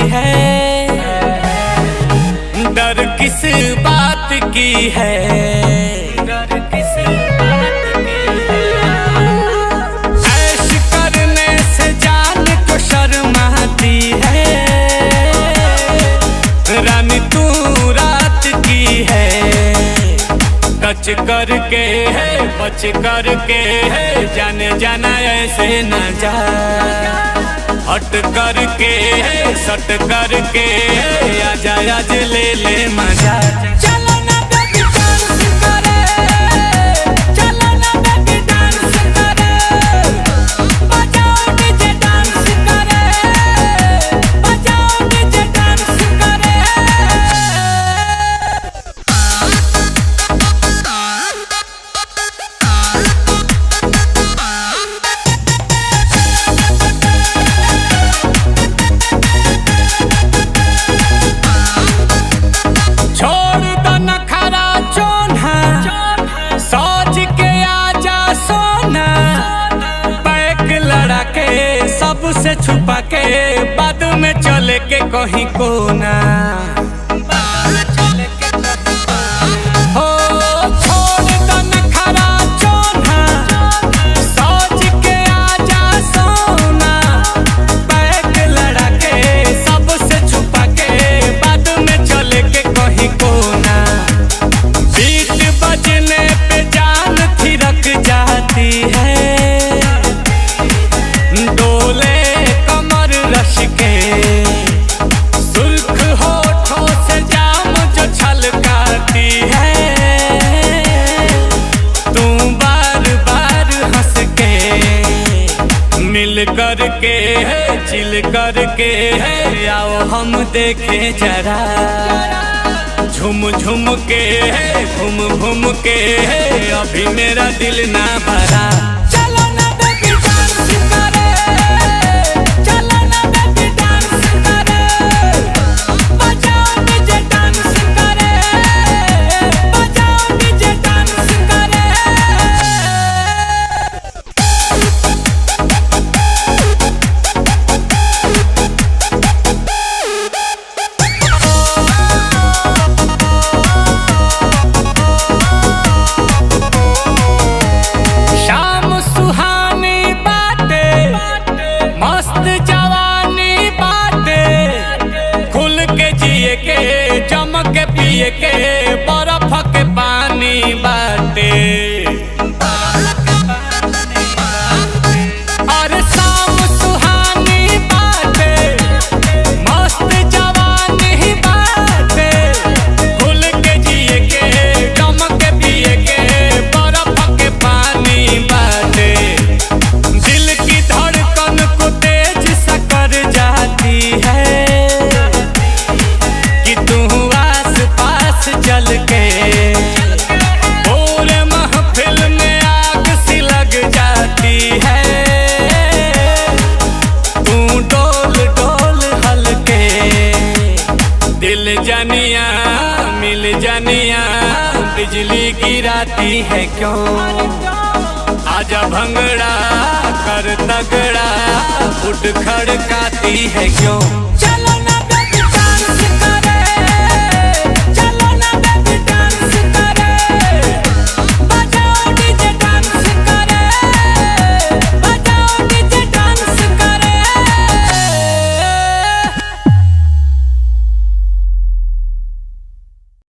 है, डर किस बात की है, डर किस बात की है। ऐश करने से जान को शर्माती है, रानी तू रात की है। टच करके है बच करके है, जाने जाना ऐसे न जा। हट करके है सट करके है, आजा आज ले ले मजा। चलो ना बेबी डांस करे, चलो ना बेबी डांस करे, बजाओ डीजे डांस करे, बजाओ डीजे डांस करे। सबसे छुपा के बाद में चले के कहीं कोना, हो छोड़ दो नखरा चोना, सोच के आजा सोना। बैग लड़ा के सबसे छुपा के बाद में चले के कहीं कोना। बीट बजने पे जान थिरक जाती है, डोले कमर रश के सुर्ख होठों से जाम जो छलकाती है। तू बार बार हंस के मिल करके है चिल करके है, आओ हम देखे जरा। झुम झुम के है घूम घूम के है, अभी मेरा दिल ना भरा। चलो ना बेबी डांस करे, चलो ना बेबी डांस करे, बजाओ डीजे डांस करे, बजाओ डीजे डांस करे। शाम सुहानी बाटे, मस्त जवानी बाटे, खुल के जिए के जम के पिए के, बर्फ के पानी बाटे। अरे शाम सुहानी बाटे, मस्त जवानी बाटे, खुल के जिए के जम के पिए के, बर्फ के पानी बाटे। दिल की धड़कन को तेज सा कर जाती है, कि तू आस पास चल के पूरे महफिल में आग सी लग जाती है। तू डोल डोल हल्के, दिल जानिया मिल जानिया, बिजली गिराती है क्यों। आजा भंगड़ा कर तगड़ा, उठ खड़काती है क्यों।